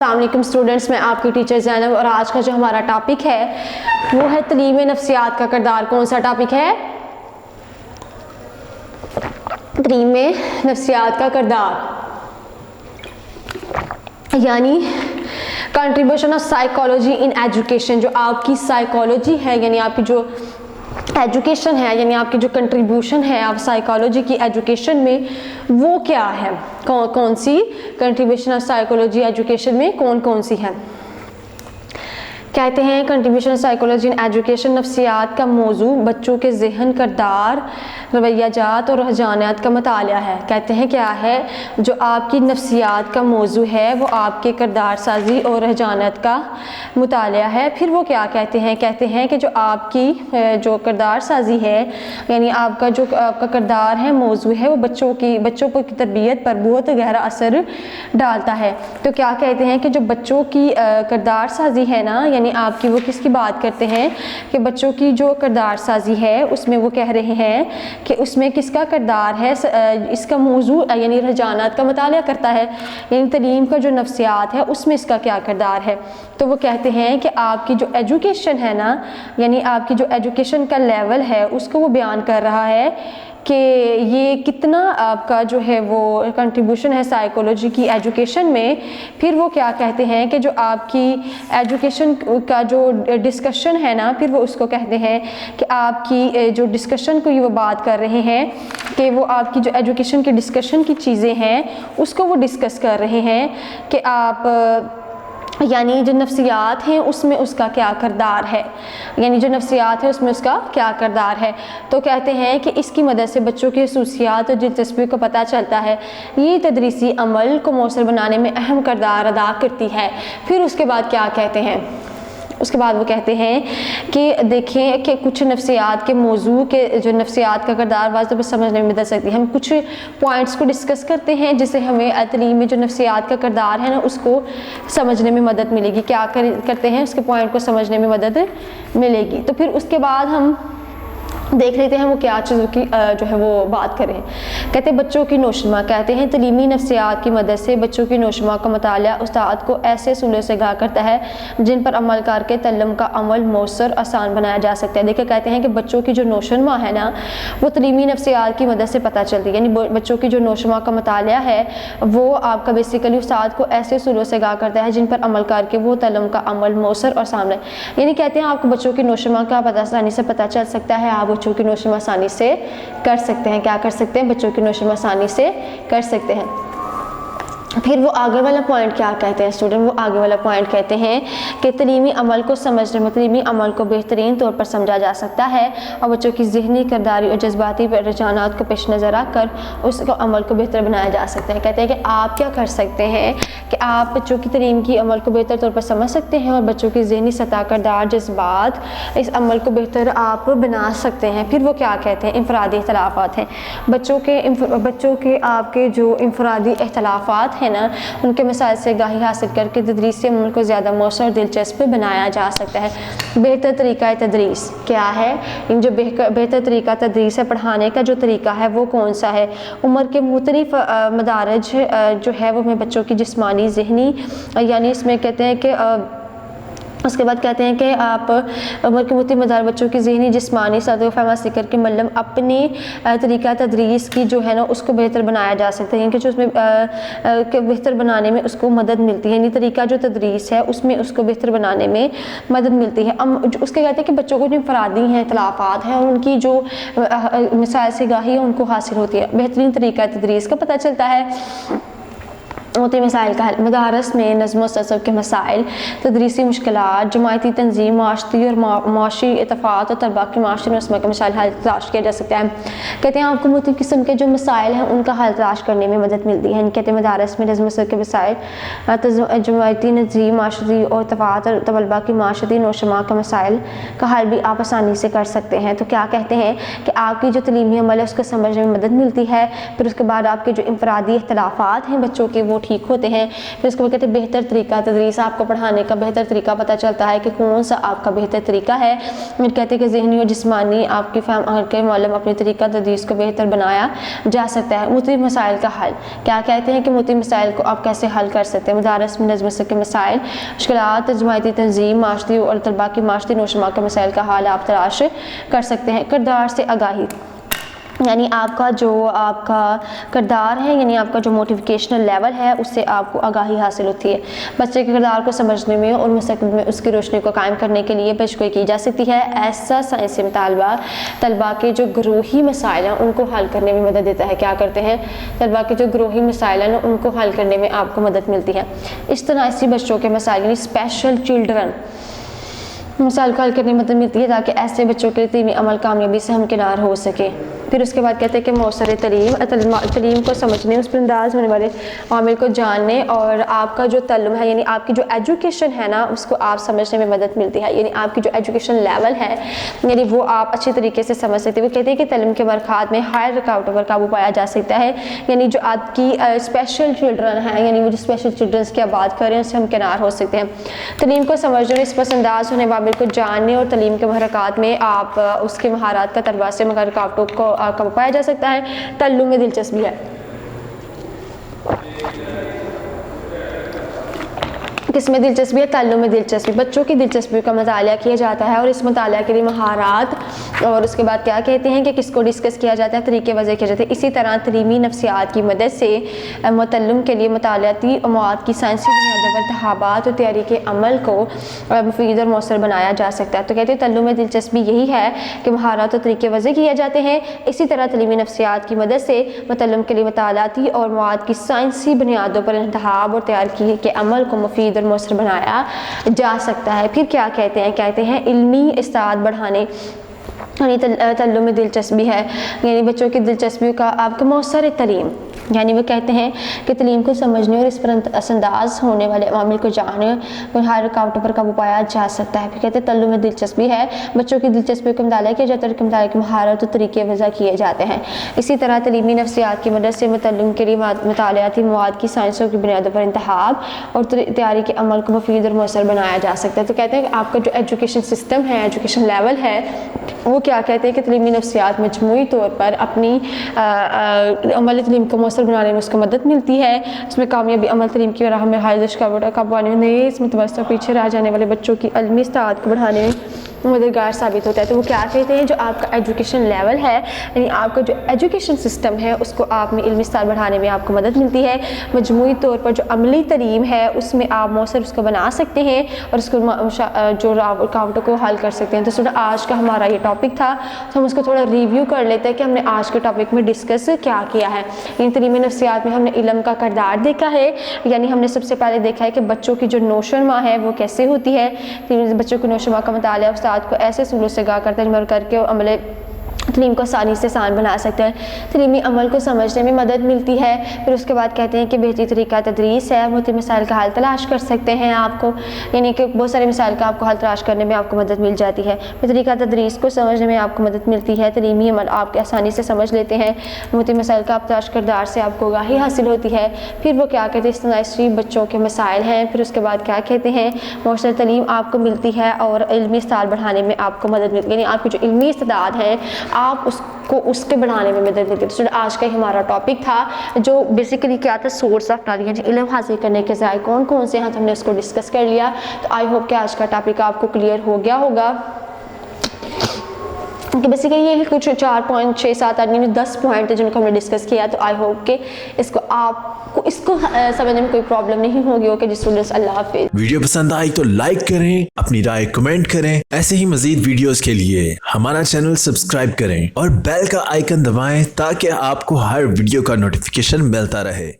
अस्सलामुअलैकुम स्टूडेंट्स, मैं आपकी टीचर ज़ैनब और आज का जो हमारा टॉपिक है वो है तलीम नफ्सियात का किरदार। कौन सा टॉपिक है? तलीम नफ्सियात का किरदार, यानी contribution of psychology in education. जो आपकी साइकोलॉजी है यानी आपकी जो एजुकेशन है, यानी आपकी जो कंट्रीब्यूशन है आप साइकोलॉजी की एजुकेशन में, वो क्या है? कौन सी कंट्रीब्यूशन ऑफ साइकोलॉजी एजुकेशन में कौन कौन सी है? कहते हैं contribution of psychology in education नफ्सियात का मौजू बच्चों के जहन, किरदार, रवैयाजात और रुझानात का मुतालिया है। कहते हैं क्या है? जो आपकी नफ्सियात का मौजू है वो आपके किरदार साजी और रुझानात का मुतालिया है। फिर वो क्या कहते हैं? कहते हैं कि जो आपकी जो किरदार साजी है, यानी आपका जो आपका किरदार है, मौजू है, वो बच्चों की तरबियत पर बहुत गहरा असर डालता है। तो क्या कहते हैं कि जो बच्चों की किरदार साजी है ना, यानी आपकी, वो किसकी बात करते हैं कि बच्चों की जो किरदार साजी है उसमें वो कह रहे हैं कि उसमें किसका किरदार है, इसका मौजू यानी रुझानात का मुतालिया करता है, यानी तलीम का जो नफ्सियात है उसमें इसका क्या किरदार है। तो वो कहते हैं कि आपकी जो एजुकेशन है ना, यानी आपकी जो एजुकेशन का लेवल है उसको वो बयान कर रहा है कि ये कितना आपका जो है वो कंट्रीब्यूशन है साइकोलॉजी की एजुकेशन में। फिर वो क्या कहते हैं कि जो आपकी एजुकेशन का जो डिस्कशन है ना, फिर वो उसको कहते हैं कि आपकी जो डिस्कशन को ये वो बात कर रहे हैं कि वो आपकी जो एजुकेशन के डिस्कशन की चीज़ें हैं उसको वो डिस्कस कर रहे हैं कि आप यानी जो नफ्सियात हैं उसमें उसका क्या किरदार है, यानी जो नफ्सियात है उसमें उसका क्या किरदार है। तो कहते हैं कि इसकी मदद से बच्चों की खसूसियात और दिलचस्पी को पता चलता है। ये तदरीसी अमल को मौसर बनाने में अहम किरदार अदा करती है। फिर उसके बाद क्या कहते हैं? उसके बाद वो कहते हैं कि देखें कि कुछ नफ्सियात के मौजू के जो नफ्सियात का किरदार वाज़ पर समझने में मदद सकती है। हम कुछ पॉइंट्स को डिस्कस करते हैं जिससे हमें तलीम में जो नफ्सियात का किरदार है ना उसको समझने में मदद मिलेगी। क्या करते हैं? उसके पॉइंट को समझने में मदद मिलेगी। तो फिर उसके बाद हम देख लेते हैं वो क्या चीज़ों की जो है वो बात करें। कहते हैं बच्चों की नोशनमा। कहते हैं तलीमी नफ्सियात की मदद से बच्चों की नोशमा का मुतालिया उस्ताद को ऐसे सूलों से आगाह करता है जिन पर अमल करके तल्लम का अमल मौसर आसान बनाया जा सकता है। देखिए, कहते हैं कि बच्चों की जो नोशनमा है ना वो तलीमी नफ्सियात की मदद से पता चलती है, यानी बच्चों की जो नोशमा का मुतालिया है वो आपका बेसिकली उस्ताद को ऐसे सूलों से आगाह करता है जिन पर अमल करके वो तल्लम का अमल मौसर और आसान है। यानी कहते हैं आपको बच्चों की नोशमा का आसानी से पता चल सकता है, आप बच्चों की नोशमा आसानी से कर सकते हैं। क्या कर सकते हैं? बच्चों की नोशमा आसानी से कर सकते हैं। फिर वो आगे वाला पॉइंट क्या कहते हैं स्टूडेंट? वो आगे वाला पॉइंट कहते हैं कि तलीमी अमल को समझने में तलीमी अमल को बेहतरीन तौर पर समझा जा सकता है और बच्चों की ज़हनी, किरदारी और जज्बाती रुझानात को पेश नज़र रखकर उसको अमल को बेहतर बनाया जा सकता है। कहते हैं कि आप क्या कर सकते हैं कि आप बच्चों की तलीम की अमल को बेहतर तौर पर समझ सकते हैं और बच्चों की ज़हनी सतह, किरदार, जज्बात, इस अमल को बेहतर आप बना सकते हैं। फिर वो क्या कहते हैं? इनफरादी इख्तलाफात हैं। बच्चों के आपके जो इनफरादी इख्तलाफात हैं ना, उनके मसाइल से आगाही हासिल करके तदरीसी अमल को ज़्यादा मौसर और दिलचस्प बनाया जा सकता है। बेहतर तरीका तदरीस क्या है? इन जो बेहतर तरीका तदरीस है, पढ़ाने का जो तरीका है वो कौन सा है? उम्र के मुख्तलिफ मदारज जो है वो में बच्चों की जिस्मानी, ज़हनी, यानी इसमें कहते हैं कि उसके बाद कहते हैं कि आप उम्र के मुख्तलिफ मदार बच्चों की ज़हनी, जिस्मानी सतह फहम हासिल करके मतलब अपने तरीका तदरीस की जो है ना उसको बेहतर बनाया जा सकता है, क्योंकि जो उसमें बेहतर बनाने में उसको मदद मिलती है। यानी तरीका जो तदरीस है उसमें उसको बेहतर बनाने में मदद मिलती है। उसके कहते हैं कि बच्चों को जो इनफरादी हैं, इख्तलाफात हैं, उनकी जो मसाइल से आगाही है उनको हासिल होती है। बेहतरीन तरीका तदरीस का पता चलता है। होती मसाइल का हल, मदारस में नज़्म और तसव्वुफ़ के मसाइल, तदरीसी मुश्किलात, जमायती तंजीम, माशती और माशी इतफ़ाक़ और तलबा की माशी नस्म के मसाइल हल तलाश किया जा सकता है। कहते हैं आपको मुख्तलिफ़ किस्म के जो मसाइल हैं उनका हल तलाश करने में मदद मिलती है। कहते हैं मदारस में नज़्म के मसाइल, जमायती तंजीम, माशती और इतफ़ाक़ और तलबा की माशती नोशमा के मसाइल का हल भी आप आसानी से कर सकते हैं। तो क्या कहते हैं कि आपकी जो तलीमी अमल है उसको समझने में मदद मिलती है। फिर उसके बाद आपके जो इनफरादी इख्तलाफात हैं बच्चों के वो ठीक होते हैं। फिर उसको कहते हैं बेहतर तरीका तदरीस, आपको पढ़ाने का बेहतर तरीका पता चलता है कि कौन सा आपका बेहतर तरीका है। फिर कहते हैं कि ज़हनी और जिस्मानी आपकी फ़हम के मालूम अपने तरीका तदरीस को बेहतर बनाया जा सकता है। मुख्तलिफ मसाइल का हल, क्या कहते हैं कि मुख्तलिफ मसाइल को आप कैसे हल कर सकते हैं। मदारस में नज़्म के मसाइल, मुश्किलात, जमायती तंजीम, माशरी और तलबा की माशरी नोशमा के मसाइल का हल आप तलाश कर सकते हैं। किरदार से आगाही, यानी आपका जो आपका किरदार है, यानी आपका जो मोटिवेशनल लेवल है, उससे आपको आगाही हासिल होती है। बच्चे के किरदार को समझने में और मुस्तक़बिल में उसकी रोशनी को कायम करने के लिए पेशगोई की जा सकती है। ऐसा साइंसी मुतालबा तलबा के जो ग्रोही मसाइल हैं उनको हल करने में मदद देता है। क्या करते हैं, तलबा के जो ग्रोही मसाइल हैं उनको हल करने में आपको मदद मिलती है। इस तरह ऐसी बच्चों के मसाइल यानी स्पेशल चिल्ड्रन मसाइल को हल करने में मदद मिलती है ताकि ऐसे बच्चों के लिए तलीमी अमल कामयाबी से हमकिनार हो सके। फिर उसके बाद कहते हैं कि मौसर तलीम को समझने, उस पर अंदाज होने वाले आमिल को जानने और आपका जो तल्लुम है यानी आपकी जो एजुकेशन है ना उसको आप समझने में मदद मिलती है। यानी आपकी जो एजुकेशन लेवल है यानी वो आप अच्छी तरीके से समझ सकते हैं। वो कहते हैं कि तल्लुम के मरखात में हायर रुकावटों पर काबू पाया जा सकता है। यानी जो आपकी स्पेशल चिल्ड्रन हैं, यानी वो जो स्पेशल चिल्ड्रंस की आप बात करें उससे हम किनार हो सकते हैं। तलीम को समझने और इस पर अंदाज होने वाले को जानने और तलीम के महरक़ात में आप उसके महारात का तलबा से मगर रुकावटों को काबू पाया जा सकता है। तल्लुम में दिलचस्पी है, किसमें दिलचस्पी है, तल्लुम में दिलचस्पी। बच्चों की दिलचस्पी का मुताला किया जाता है और इस मुताला के लिए महारात और उसके बाद क्या कहते हैं कि किसको डिस्कस किया जाता है, तरीके वज़ह किया जाता है। इसी तरह तलीमी नफ्सियात की मदद से मुतल्लुम के लिए मुतालाती मवाद की साइंसी बुनियादों पर इंतखाबात और तैयारी के अमल को मुफीद और मौसर बनाया जा सकता है। तो कहते हैं तल्लुम में दिलचस्पी यही है कि महारात और तरीके वज़ह किए जाते हैं। इसी तरह तलीमी नफ्सियात की मदद से मुतल्लुम के लिए मुतालाती और मवाद की साइंसी बुनियादों पर इंतखाब और तैयारी के अमल को मुफीद और मौसर बनाया जा सकता है। फिर क्या कहते हैं इल्मी इस्ताद बढ़ाने, यानी तल्लुम में दिलचस्पी है यानी बच्चों की दिलचस्पी का आपका मौसर तलीम, यानी वो कहते हैं कि तलीम को समझने और इस पर असंदाज होने वाले अवामिल को जानने हर रुकावटों पर काबू पाया जा सकता है। फिर कहते हैं तल्लुम में दिलचस्पी है, बच्चों की दिलचस्पी को मुताला किया जाता है और मुताले की महारत और तरीके वज़ा किए जाते हैं। इसी तरह तलीमी नफ्सियात की मदद से मुतल्लिम के लिए मुतालियाती मवाद की साइंसों की बुनियादों पर इंतखाब और तैयारी के अमल को मुफीद और मौसर बनाया जा सकता है। तो कहते हैं कि आपका जो एजुकेशन सिस्टम है, एजुकेशन लेवल है, वो क्या कहते हैं कि तलीमी नफ्सियात मजमूई तौर पर अपनी अमल तलीम को मौसर बनाने में उसको मदद मिलती है। इसमें कामयाबी अमल तलीम की राह में हाइश का पाने में इसमें तवस्सुर पीछे रह जाने वाले बच्चों की इल्मी इस्ताद को बढ़ाने में मददगार साबित होता है। तो वो क्या कहते हैं, जो आपका एजुकेशन लेवल है यानी आपका जो एजुकेशन सिस्टम है उसको आप में इल्मी इस्ताद बढ़ाने में आपको मदद मिलती है। मजमूई तौर पर जो अमली तलीम है उसमें आप मौसर उसको बना सकते हैं और उसको जो रुकावटों को हल कर सकते हैं। तो थोड़ा आज का हमारा ये टॉपिक था, तो हम उसको थोड़ा रिव्यू कर लेते हैं कि हमने आज के टॉपिक में डिस्कस क्या किया है। इन तलीमी नफ्सियात में हमने इल्म का किरदार देखा है, यानी हमने सबसे पहले देखा है कि बच्चों की जो नौशनमा है वो कैसे होती है। बच्चों की नौशनमा का मुताला को ऐसे सूलों से गा करते हैं करके अमले तलीम को आसानी से आसान बना सकते हैं, तलीमी अमल को समझने में मदद मिलती है। फिर उसके बाद कहते हैं कि बेहतरीन तरीका तदरीस है, मुख्तलिफ मसाइल का हल तलाश कर सकते हैं आपको, यानी कि बहुत सारे मसाइल का आपको हल तलाश करने में आपको मदद मिल जाती है। फिर तरीका तदरीस को समझने में आपको मदद मिलती है, तलीमी अमल आप आसानी से समझ लेते हैं। मुख्तलिफ मसाइल का आप तलाश किरदार से आपको आगाही हासिल होती है। फिर वो क्या कहते हैं, इस्तिनाई बच्चों के मसाइल हैं। फिर उसके बाद क्या कहते हैं, मौसर तलीम आपको मिलती है और इल्मी इस्ताद बढ़ाने में आपको मदद मिलती है, यानी आपकी जो इल्मी इस्ताद है आप उसको उसके बढ़ाने में मदद मिलती है। तो आज का हमारा टॉपिक था जो बेसिकली क्या था, सोर्स ऑफ नॉलेज, इल्म हासिल करने के ज़राए कौन कौन से हैं, तो हमने उसको डिस्कस कर लिया। तो आई होप कि आज का टॉपिक आपको क्लियर हो गया होगा कि बेसिकली ये कुछ 4 पॉइंट 6 7 8 10 पॉइंट है जिनको हमने डिस्कस किया। तो आई होप कि इसको समझने में कोई प्रॉब्लम नहीं होगी। ओके जी स्टूडेंट्स, अल्लाह हाफिज़। वीडियो पसंद आई तो लाइक करें, अपनी राय कमेंट करें। ऐसे ही मजीद वीडियोस के लिए हमारा चैनल सब्सक्राइब करें और बेल का आइकन दबाएं ताकि आपको हर वीडियो का नोटिफिकेशन मिलता रहे।